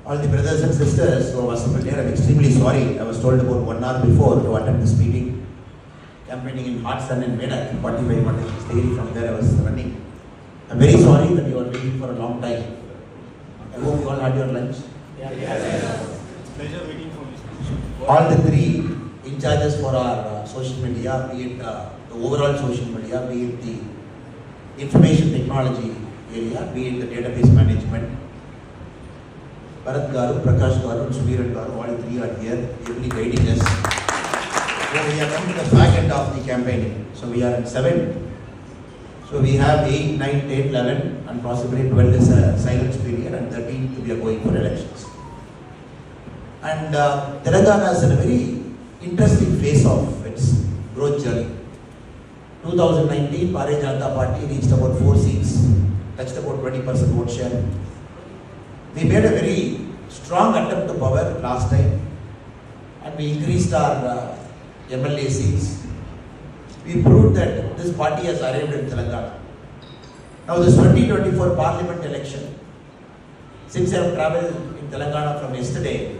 All the brothers and sisters who are assembled here, I'm extremely sorry. I was told about 1 hour before to attend this meeting. Campaigning in hot sun in Medak, 45 degree from there I was running. I'm very sorry that you are waiting for a long time. I hope you all had your lunch. Yes. Pleasure waiting for you. All the three in charges for our social media, be it the overall social media, be it the information technology area, be it the database management. Bharat Garu, Prakash Garu, and Sumiran Garu, all three are here, ably guiding us. So we are come to the fag end of the campaigning. So we are at 7. So we have 8, 9, 10, 11, and possibly 12 is a silence period, and 13 we are going for elections. And Telangana is in a very interesting phase of its growth journey. 2019, Bharatiya Janata Party reached about 4 seats, touched about 20% vote share. We made a very strong attempt to power last time, and we increased our MLA seats. We proved that this party has arrived in Telangana. Now this 2024 parliament election, since I have travelled in Telangana from yesterday,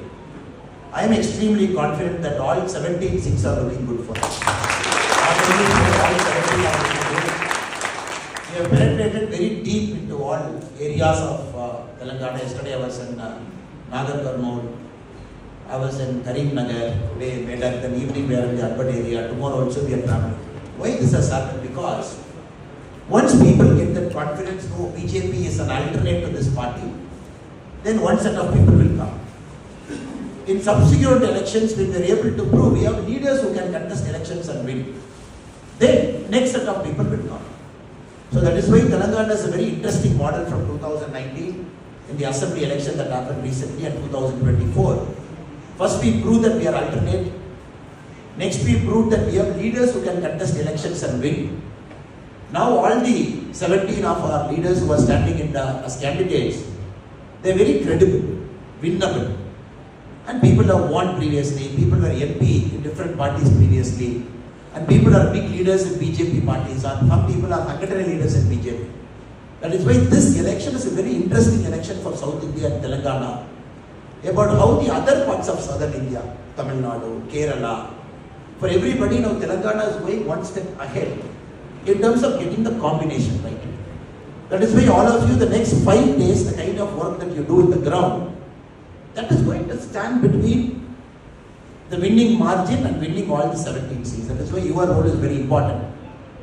I am extremely confident that all 17 seats are looking good for us. All 17 are looking good. We have penetrated very deep into all areas of Telangana. Yesterday I was in Nagarkarnool, I was in Karimnagar, today Medak, then evening we are in the urban area, tomorrow also we are traveling. Why this has happened? Because once people get that confidence, no, BJP is an alternate to this party, then one set of people will come. In subsequent elections, when we are able to prove we have leaders who can contest elections and win, then next set of people will come. So that is why Telangana is a very interesting model from 2019 in the assembly election that happened recently and 2024. First we proved that we are alternate. Next we proved that we have leaders who can contest elections and win. Now all the 17 of our leaders who are standing as candidates, they are very credible, winnable. And people have won previously, people were MP in different parties previously, and people are big leaders in BJP parties, and some people are secretary leaders in BJP. That is why this election is a very interesting election for South India and Telangana, about how the other parts of Southern India, Tamil Nadu, Kerala, for everybody now Telangana is going one step ahead in terms of getting the combination right. That is why all of you, the next 5 days, the kind of work that you do in the ground, that is going to stand between the winning margin and winning all the 17 seats. That is why your role is very important.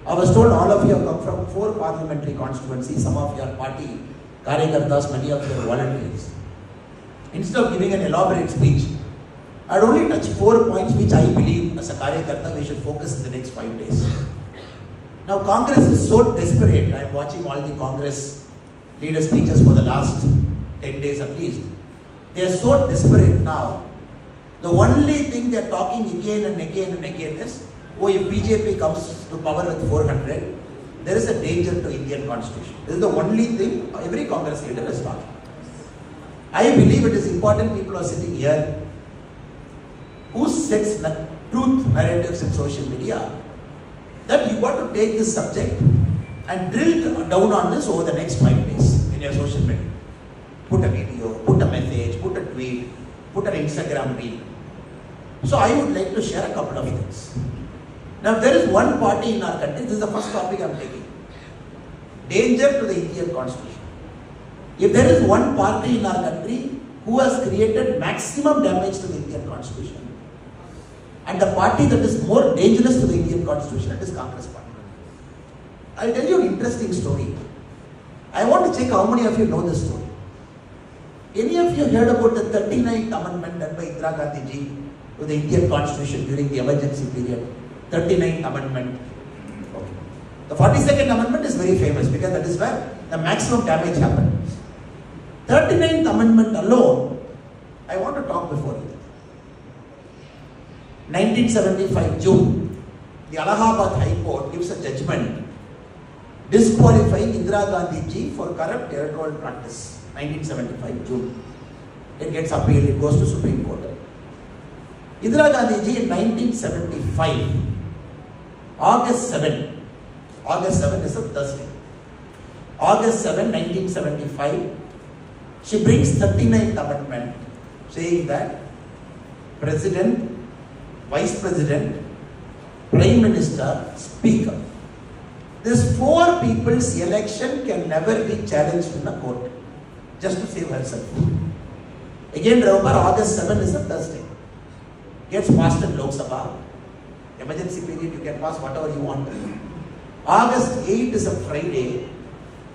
I was told all of you have come from 4 parliamentary constituencies, some of your party, Karyakartas, many of your volunteers. Instead of giving an elaborate speech, I would only touch 4 points which I believe as a Karyakarta we should focus in the next 5 days. Now Congress is so desperate. I am watching all the Congress leader speeches for the last 10 days at least. They are so desperate now. The only thing they are talking again and again and again is, oh, if BJP comes to power with 400, there is a danger to Indian constitution. This is the only thing every Congress leader is talking. I believe it is important people are sitting here who sets truth narratives in social media, that you got to take this subject and drill down on this over the next 5 days in your social media. Put a video, put a message, put a tweet, put an Instagram reel. So I would like to share a couple of things. Now there is one party in our country, this is the first topic I am taking. Danger to the Indian constitution. If there is one party in our country who has created maximum damage to the Indian constitution, and the party that is more dangerous to the Indian constitution, it is Congress party. I will tell you an interesting story. I want to check how many of you know this story. Any of you heard about the 39th amendment done by Indira Gandhi ji to the Indian constitution during the emergency period? 39th amendment. Okay. The 42nd amendment is very famous because that is where the maximum damage happened. 39th amendment alone, I want to talk before you. 1975 June, the Allahabad High Court gives a judgment disqualifying Indira Gandhi ji for corrupt electoral practice. 1975 June. It gets appealed, it goes to Supreme Court. Indira Gandhi ji in 1975, August 7 is a Thursday. August 7, 1975, She brings 39th amendment saying that President, Vice President, Prime Minister, Speaker. This four people's election can never be challenged in a court, just to save herself. Again, remember, August 7 is a Thursday. Gets passed in Lok Sabha. Emergency period, you can pass whatever you want. August 8 is a Friday,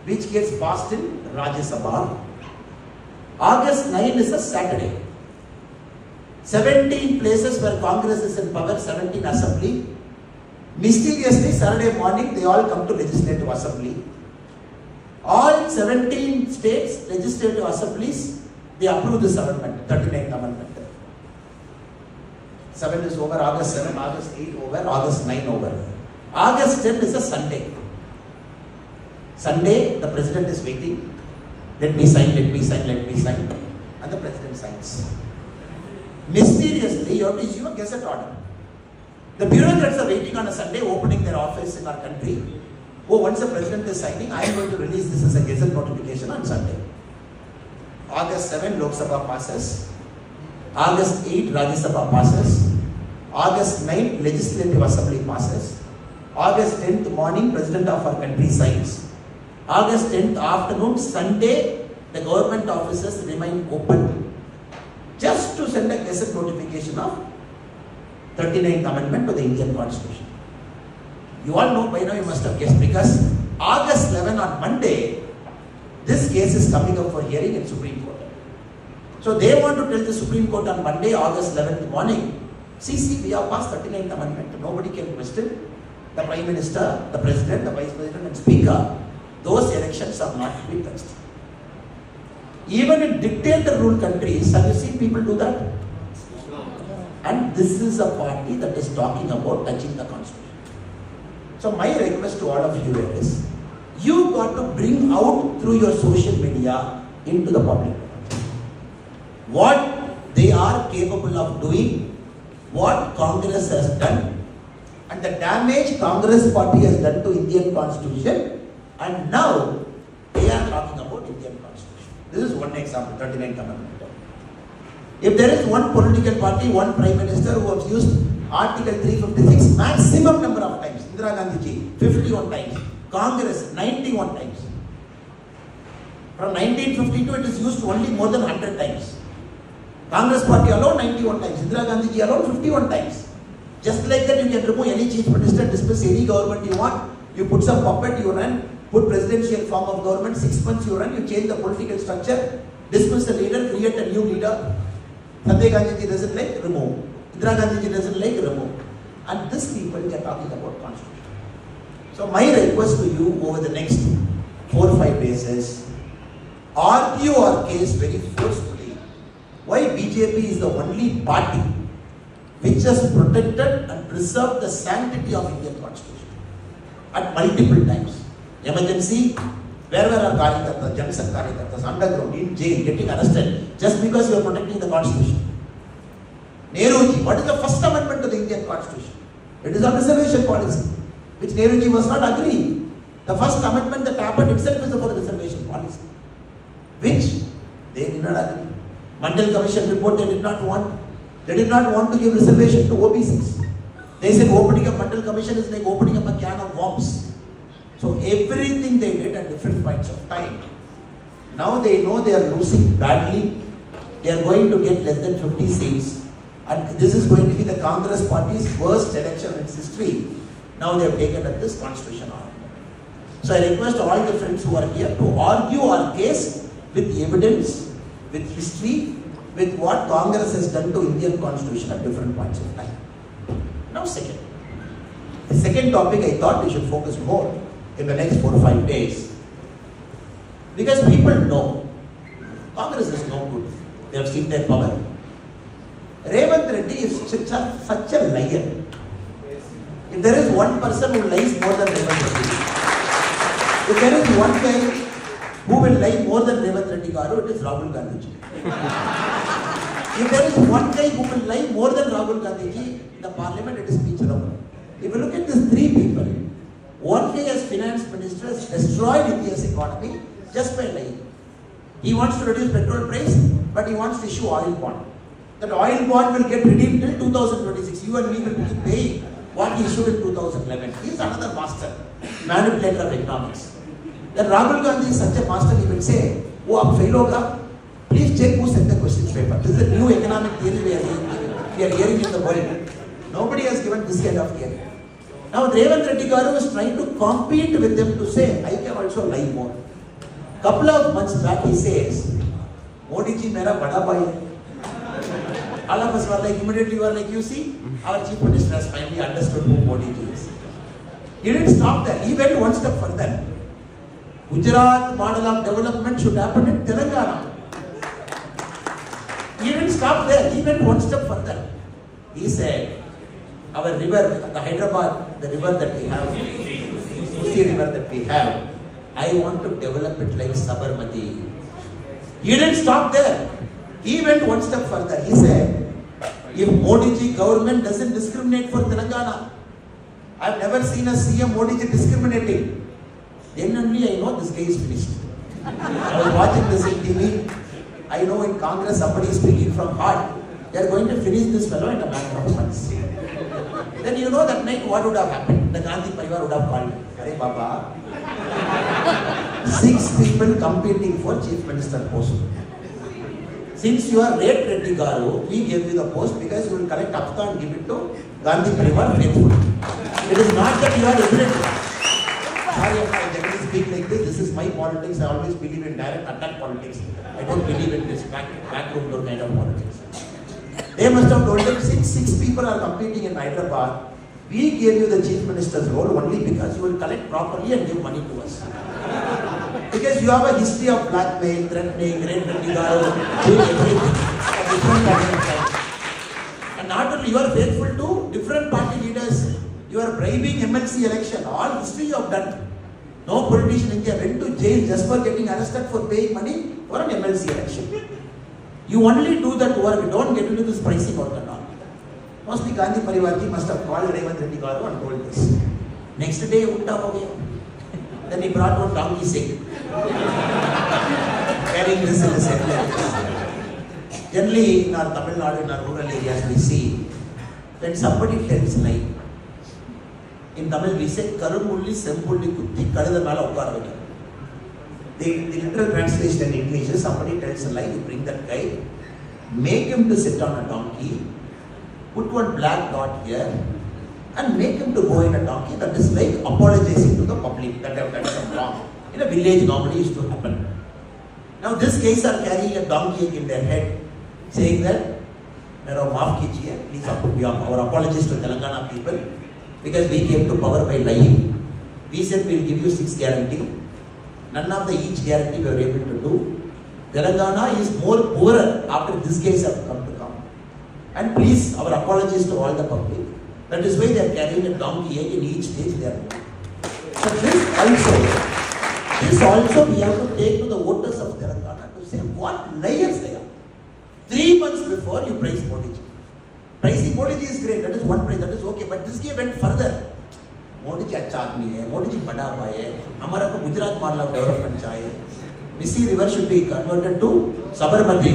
which gets passed in Rajya Sabha. August 9 is a Saturday. 17 places where Congress is in power, 17 assembly. Mysteriously, Saturday morning, they all come to Legislative Assembly. All 17 states, Legislative Assemblies, they approve this amendment, 39th amendment. 7 is over, August 7, August 8 over, August 9 over. August 10 is a Sunday. Sunday, the president is waiting. Let me sign, let me sign, let me sign. And the president signs. Mysteriously, you have to issue a gazette order. The bureaucrats are waiting on a Sunday, opening their office in our country. Oh, once the president is signing, I am going to release this as a gazette notification on Sunday. August 7, Lok Sabha passes. August 8, Rajya Sabha passes. August 9, Legislative Assembly passes. August 10th morning, President of our country signs. August 10th afternoon, Sunday, the government offices remain open just to send a gazette notification of 39th Amendment to the Indian Constitution. You all know by now, you must have guessed, because August 11 on Monday, this case is coming up for hearing in Supreme Court. So they want to tell the Supreme Court on Monday, August 11th morning, see, we have passed 39th Amendment. Nobody can question the Prime Minister, the President, the Vice President and Speaker. Those elections are not to be touched. Even in dictator rule countries, have you seen people do that? And this is a party that is talking about touching the Constitution. So my request to all of you is, you got to bring out through your social media into the public what they are capable of doing, what Congress has done, and the damage Congress party has done to Indian Constitution, and now they are talking about Indian Constitution. This is one example, 39th Amendment. If there is one political party, one Prime Minister who has used Article 356 maximum number of times, Indira Gandhi ji 51 times, Congress 91 times. From 1952 it is used only more than 100 times. Congress party alone 91 times, Indira Gandhi ji alone 51 times. Just like that, you can remove any chief minister, dismiss any government you want, you put some puppet, you run, put presidential form of government, 6 months you run, you change the political structure, dismiss the leader, create a new leader. Sanjay Gandhi ji doesn't like, remove. Indira Gandhi ji doesn't like, remove. And these people, they are talking about Constitution. So my request to you over the next 4 or 5 days is, argue our case very forcefully. Why BJP is the only party which has protected and preserved the sanctity of Indian Constitution at multiple times. Emergency, where were our Karyakartas, Jansan Karyakartas, underground, in jail, getting arrested, just because you are protecting the Constitution. Nehruji, what is the first amendment to the Indian Constitution? It is on reservation policy, which Nehruji was not agreeing. The first amendment that happened itself is about reservation policy, which they did not agree. Mandal Commission report they did not want. They did not want to give reservation to OBCs. They said opening a Mandal Commission is like opening up a can of worms. So everything they did at different points of time. Now they know they are losing badly. They are going to get less than 50 seats. And this is going to be the Congress party's worst election in its history. Now they have taken up this constitution on. So I request all the friends who are here to argue our case with evidence, with history, with what Congress has done to Indian Constitution at different points of time. Now second. The second topic I thought we should focus more in the next 4 or 5 days. Because people know Congress is no good. They have seen their power. Revanth Reddy is such a liar. If there is one person who lies more than Revanth Reddy, if there is one guy who will lie more than Revanth Reddy Garu, it is Rahul Gandhi ji. If there is one guy who will lie more than Rahul Gandhi ji in the parliament, it is speechTelangana. If you look at these 3 people, one guy as finance minister has destroyed India's economy just by lying. He wants to reduce petrol price, but he wants to issue oil bond. That oil bond will get redeemed till 2026. You and me will be paying what he issued in 2011. He is another master, manipulator of economics. Then Rahul Gandhi is such a master, he will say, "Oh, aap fail hoga? Please check who sent the question paper." This is the new economic theory we are hearing in the world. Nobody has given this kind of theory. Now Revant Reddy Garu is trying to compete with them to say, I can also lie more. Couple of months back he says, Modi ji mera bada bhai hai. All of us were like, immediately were like, you see, our chief minister has finally understood who Modi ji is. He didn't stop there. He went one step further. Gujarat model of development should happen in Telangana. He didn't stop there. He went one step further. He said, our river, the Hyderabad, the river that we have, Musi river that we have, I want to develop it like Sabarmati. He didn't stop there. He went one step further. He said, if Modi ji government doesn't discriminate for Telangana, I've never seen a CM Modi ji discriminating. Then only I know this guy is finished. I was watching this in TV. I know in Congress somebody is speaking from heart. They are going to finish this fellow in a matter of months. Then you know that night what would have happened? The Gandhi Parivar would have called. Arey Baba, 6 people competing for chief minister post. Since you are late Reddy Garu, we gave you the post because you will collect Apta and give it to Gandhi Parivar faithful. It is not that you are ignorant. Sorry if I generally speak like this. This is my politics. I always believe in direct attack politics. I don't believe in this backroom door kind of politics. They must have told him, since 6 people are competing in Hyderabad, we gave you the chief minister's role only because you will collect properly and give money to us. Because you have a history of blackmail, threatening, Reddy Garu, doing everything. And not only you are faithful to different party leaders, you are bribing MLC election. All history you have done. No politician in India went to jail just for getting arrested for paying money for an MLC election. You only do that work, don't get into this pricing out and all. Mostly Gandhi Parivarji must have called Revant Reddy Garu and told this. Next day, Utta ho gaya. Then he brought one donkey sick. Carrying this in his head. Generally, in our Tamil Nadu, in our rural areas, we see when somebody tells lie. In Tamil, we say, Karumulli Sempulli Kutti Kadada Mala Ukkarvaki. The literal translation in English is somebody tells a lie, you bring that guy, make him to sit on a donkey, put one black dot here, and make him to go in a donkey. That is like apologizing to the public that have done some wrong. In a village, normally used to happen. Now, these guys are carrying a donkey in their head, saying that, maaf kijiye, please, our apologies to Telangana people, because we came to power by lying. We said we will give you 6 guarantee. None of the each guarantee we were able to do. Telangana is more poorer after this case have come to come. And please, our apologies to all the public. That is why they are carrying a donkey in each stage they are moving. So this also we have to take to the voters of Telangana to say what liars they are. 3 months before you praise Modi ji. Praising Modi ji is great, that is one praise, that is okay. But this guy went further. Modi ji अच्छा आदमी है, Modi ji बड़ा भाई है, हमारा को Gujarat model of development चाहिए. Missy river should be converted to Sabarmati,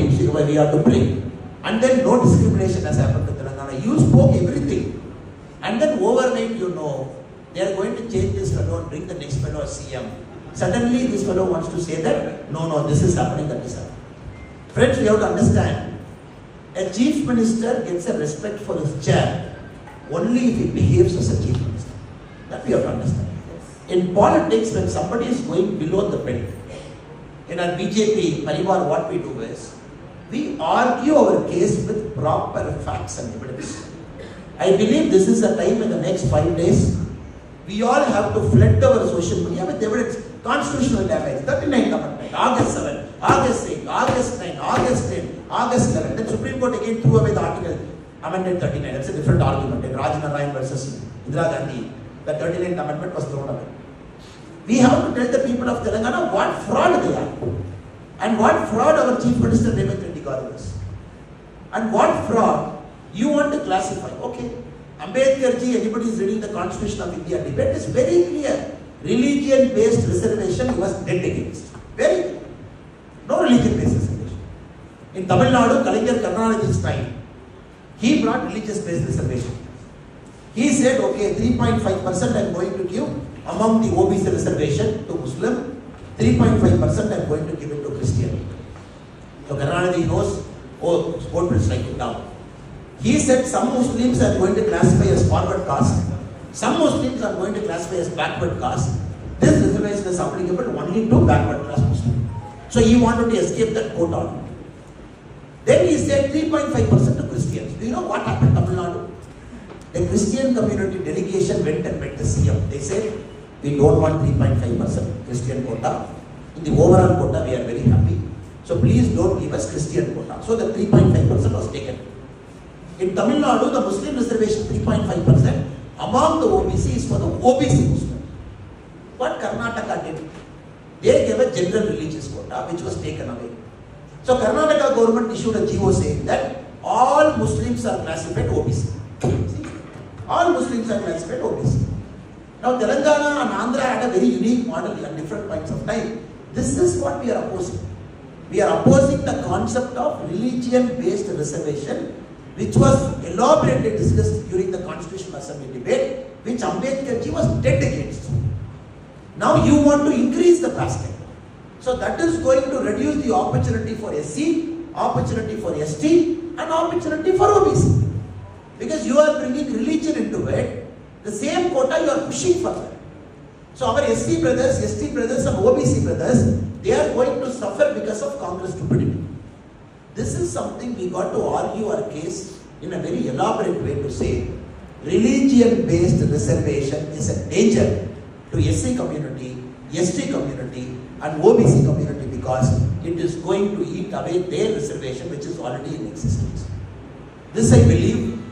we have to pray. And then no discrimination has happened to Telangana. You spoke everything. And then overnight, you know, they are going to change this fellow and bring the next fellow as CM. Suddenly, this fellow wants to say that, no, this is happening, that is happening. Friends, we have to understand, a chief minister gets a respect for his chair only if he behaves as a chief minister. That we have to understand. In politics, when somebody is going below the belt, in our BJP, Parivar, what we do is, we argue our case with proper facts and evidence. I believe this is the time in the next 5 days, we all have to flood our social media with evidence. Constitutional damage, 39th Amendment, August 7, August 8, August 9, August 10, August 11. Then Supreme Court again threw away the article, Amendment 39. That's a different argument. In Raj Narayan versus Indira Gandhi, the 39th Amendment was thrown away. We have to tell the people of Telangana what fraud they are. And what fraud our Chief Minister Revant Reddy Garu is. And what fraud you want to classify. Okay, Ambedkar ji, anybody is reading the Constitution of India debate is very clear. Religion-based reservation he was dead against. Very clear. No religion-based reservation. In Tamil Nadu, Kalaignar Karunanidhi's time, he brought religious-based reservation. He said, okay, 3.5% I am going to give among the OBC reservation to Muslim, 3.5% I am going to give it to Christian. So Karunanidhi knows, oh, vote will strike it down. He said some Muslims are going to classify as forward caste, some Muslims are going to classify as backward caste. This reservation is applicable only to backward class Muslims. So he wanted to escape that quota. Then he said 3.5% to Christians. Do you know what happened in Tamil Nadu? The Christian community delegation went and met the CM. They said, we don't want 3.5% Christian quota. In the overall quota, we are very happy. So please don't give us Christian quota. So the 3.5% was taken. In Tamil Nadu, the Muslim reservation 3.5% among the OBC is for the OBC Muslims. What Karnataka did? They gave a general religious quota which was taken away. So Karnataka government issued a GO saying that all Muslims are classified OBC. See? All Muslims are classified OBC. Now Telangana and Andhra had a very unique model at different points of time. This is what we are opposing. We are opposing the concept of religion-based reservation, which was elaborately discussed during the Constitutional Assembly debate, which Ambedkar ji was dead against. Now you want to increase the basket. So that is going to reduce the opportunity for SC, opportunity for ST, and opportunity for OBC. Because you are bringing religion into it, the same quota you are pushing further. So our SC brothers, ST brothers, and OBC brothers, they are going to suffer because of Congress stupidity. This is something we got to argue our case in a very elaborate way to say religion-based reservation is a danger to SC community, ST community, and OBC community because it is going to eat away their reservation which is already in existence. This I believe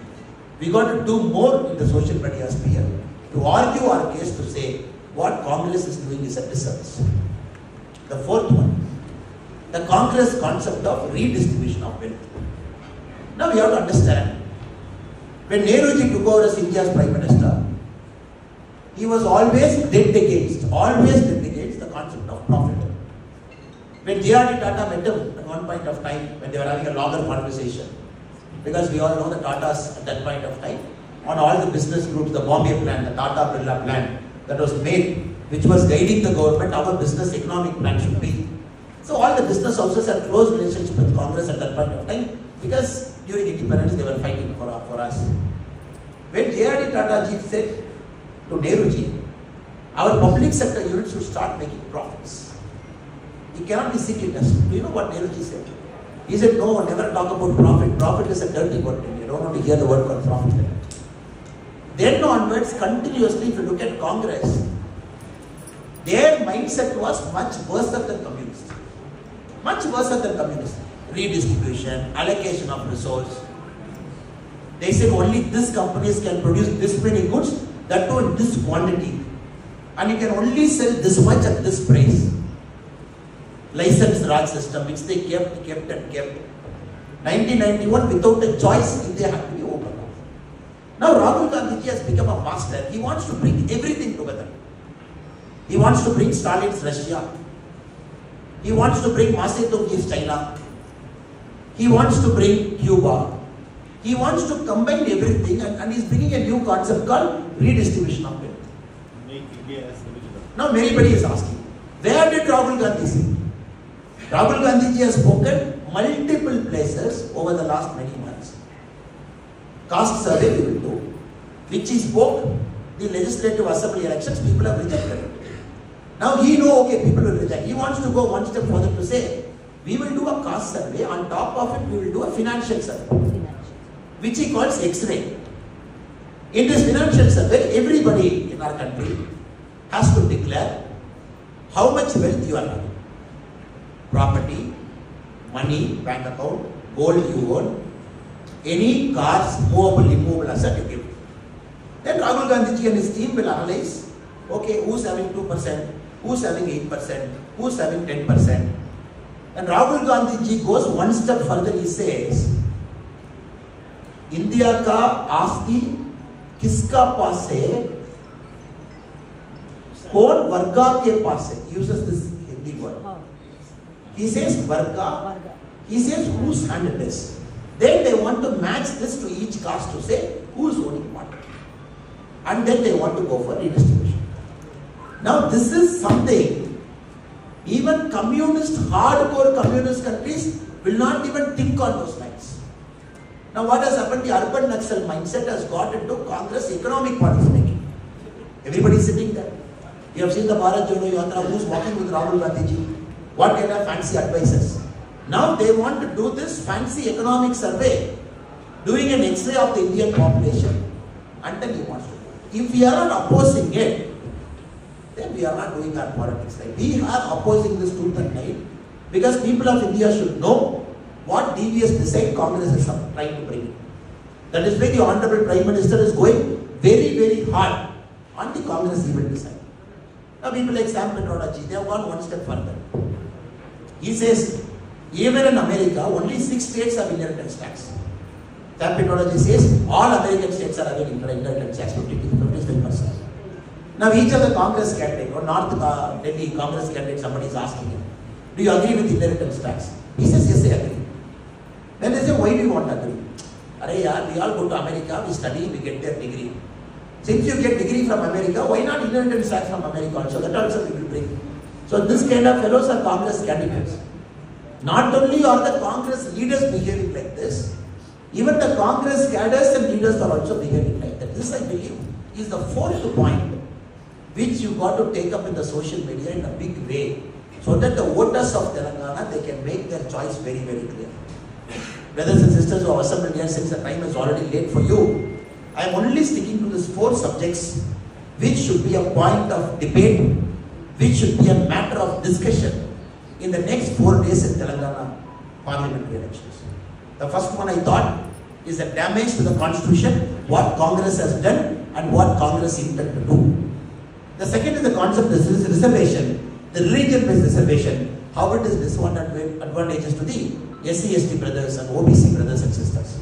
we got to do more in the social media sphere to argue our case to say what Congress is doing is a disservice. The fourth one, the Congress concept of redistribution of wealth. Now we have to understand, when Nehruji took over as India's Prime Minister, he was always dead against the concept of profit. When J.R.D. Tata met him at one point of time, when they were having a longer conversation, because we all know the Tatas at that point of time, on all the business groups, the Bombay plan, the Tata Birla plan that was made, which was guiding the government, our business economic plan should be. So all the business houses had close relationship with Congress at that point of time, because during independence they were fighting for us. When J.R.D. Tata ji said to Nehruji, our public sector units should start making profits. It cannot be sick industry. Do you know what Nehruji said? He said, no, never talk about profit. Profit is a dirty word. You don't want to hear the word called profit. Then onwards, continuously, if you look at Congress, their mindset was much worse than communist. Much worse than communist. Redistribution, allocation of resource. They said only these companies can produce this many goods, that too in this quantity. And you can only sell this much at this price. License Raj system, which they kept. 1991, without a choice, India had to be open. Now Rahul Gandhi has become a master. He wants to bring everything together. He wants to bring Stalin's Russia. He wants to bring Mao Zedong's China. He wants to bring Cuba. He wants to combine everything and he's bringing a new concept called redistribution of wealth. Make India as original. Now everybody is asking, where did Rahul Gandhi say? Rahul Gandhi has spoken multiple places over the last many months. Caste survey we will do, which he spoke, the legislative assembly elections, people have rejected it. Now he knows, okay, people will reject. He wants to go one step further to say, we will do a caste survey, on top of it we will do a financial survey, which he calls X-ray. In this financial survey, everybody in our country has to declare how much wealth you are having. Property, money, bank account, gold you own, any cars, movable, immovable asset you give. Then Rahul Gandhi and his team will analyze, okay, who's having 2%, who's having 8%, who's having 10%. And Rahul Gandhi ji goes one step further, he says, India ka आस्ती किसका पास है, कौन वर्गा के पास है, uses this Hindi word. He says Varga. He says whose hand it is. Then they want to match this to each caste to say who is owning what. And then they want to go for redistribution. Now this is something even hardcore communist countries will not even think on those lines. Now what has happened? The urban Naxal mindset has got into Congress economic policy making. Everybody is sitting there. You have seen the Bharat Jodo Yatra, who is walking with Rahul Gandhi ji. What kind of fancy advices? Now they want to do this fancy economic survey, doing an X-ray of the Indian population, and then he wants to do it. If we are not opposing it, then we are not doing our politics right. We are opposing this tooth and nail because people of India should know what devious design Congress is trying to bring in. That is why the Honorable Prime Minister is going very, very hard on the Congress evil design. Now people like Sam Petrodaji, they have gone one step further. He says, even in America, only 6 states have inheritance tax. Sam Petrodaji says, all American states are having inheritance tax, 55%. Now each of the Congress candidate or North Delhi Congress candidate, somebody is asking him, do you agree with inheritance tax? He says, yes, I agree. Then they say, why do you want to agree? We all go to America, we study, we get their degree. Since you get degree from America, why not inheritance tax from America also? That also we will bring. So this kind of fellows are Congress candidates. Not only are the Congress leaders behaving like this, even the Congress cadres and leaders are also behaving like that. This, I believe, is the fourth point which you got to take up in the social media in a big way, so that the voters of Telangana, they can make their choice very, very clear. Brothers and sisters who have assembled here, since the time is already late for you, I am only sticking to these 4 subjects which should be a point of debate, which should be a matter of discussion in the next 4 days in Telangana parliamentary elections. The first one I thought is the damage to the constitution, what Congress has done and what Congress intends to do. The second is the concept of reservation, the religion-based reservation, how it is disadvantageous to the SC/ST brothers and OBC brothers and sisters.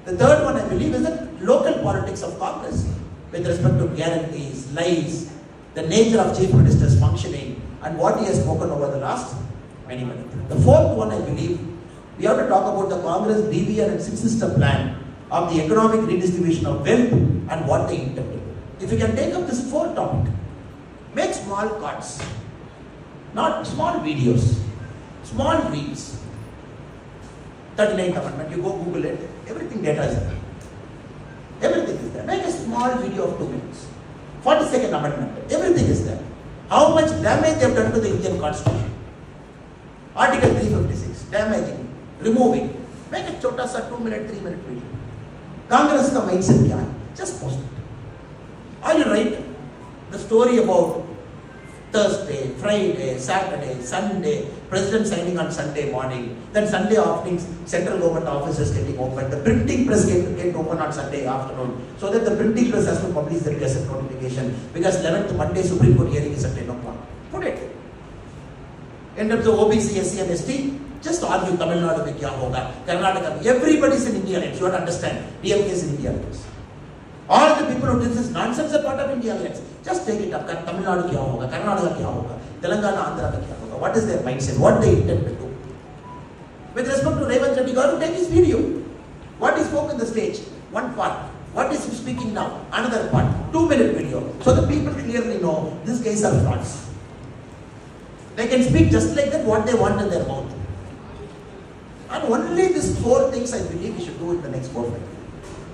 The third one I believe is the local politics of Congress with respect to guarantees, lies, the nature of Chief Minister's functioning and what he has spoken over the last many minutes. The fourth one I believe, we have to talk about the Congress DVR and six-system plan of the economic redistribution of wealth and what they intend to do. If you can take up this 4th topic, make small cuts, not small videos, small reels. 39th Amendment, you go Google it, everything data is there. Everything is there. Make a small video of 2 minutes. 42nd Amendment, everything is there. How much damage they have done to the Indian Constitution. Article 356, damaging, removing. Make a chota sa 2-minute, 3-minute video. Congress ka mindset kya hai? Just post it. Or you write the story about Thursday, Friday, Saturday, Sunday, President signing on Sunday morning, then Sunday afternoons, central government offices getting open, the printing press get open on Sunday afternoon, so that the printing press has to publish the Gazette notification, because 11th Monday Supreme Court hearing is at 10 o'clock. Put it. In terms of OBC, SC and ST, just argue Tamil Nadu mein kya hoga, Karnataka, everybody is in India Alliance, you have to understand, DMK is in India Alliance. All the people who do this nonsense are part of India Alliance. Just take it up. Tamil Nadu kya hoga, Karnataka kya hoga, Telangana, Andhra kya hoga. What is their mindset? What they intend to do? With respect to Revanth Reddy, got to take his video. What he spoke on the stage, one part. What is he speaking now? Another part. 2-minute video. So the people clearly know these guys are frauds. They can speak just like that what they want in their mouth. And only these 4 things I believe we should do in the next 4 days.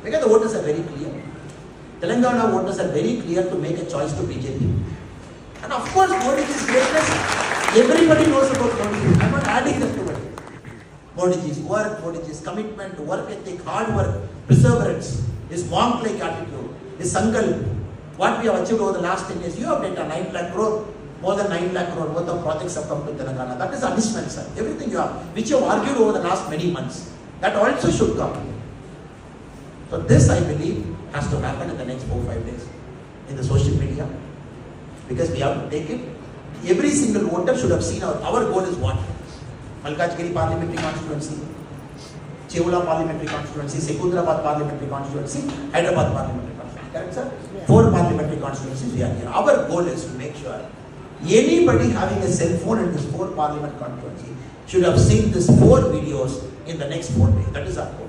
Because the voters are very clear. Telangana voters are very clear to make a choice to BJP. And of course, Modi's greatness, everybody knows about Modi. I'm not adding them to it. Modi's work, Modi's commitment, work ethic, hard work, perseverance, his monk-like attitude, his sankalp, what we have achieved over the last 10 years. You have data, 9 lakh crore, more than 9 lakh crore worth of projects have come to Telangana. That is additional, sir. Everything you have, which you have argued over the last many months, that also should come. So this, I believe, has to happen in the next 4-5 days in the social media, because we have to take it. Every single voter should have seen our goal is what? Malkajgiri parliamentary constituency, Chevula parliamentary constituency, Secunderabad parliamentary constituency, Hyderabad parliamentary constituency. Correct, sir? Yeah. 4 parliamentary constituencies we are here. Our goal is to make sure Anybody having a cell phone in this 4 Parliament constituency should have seen these 4 videos in the next 4 days. That is our goal.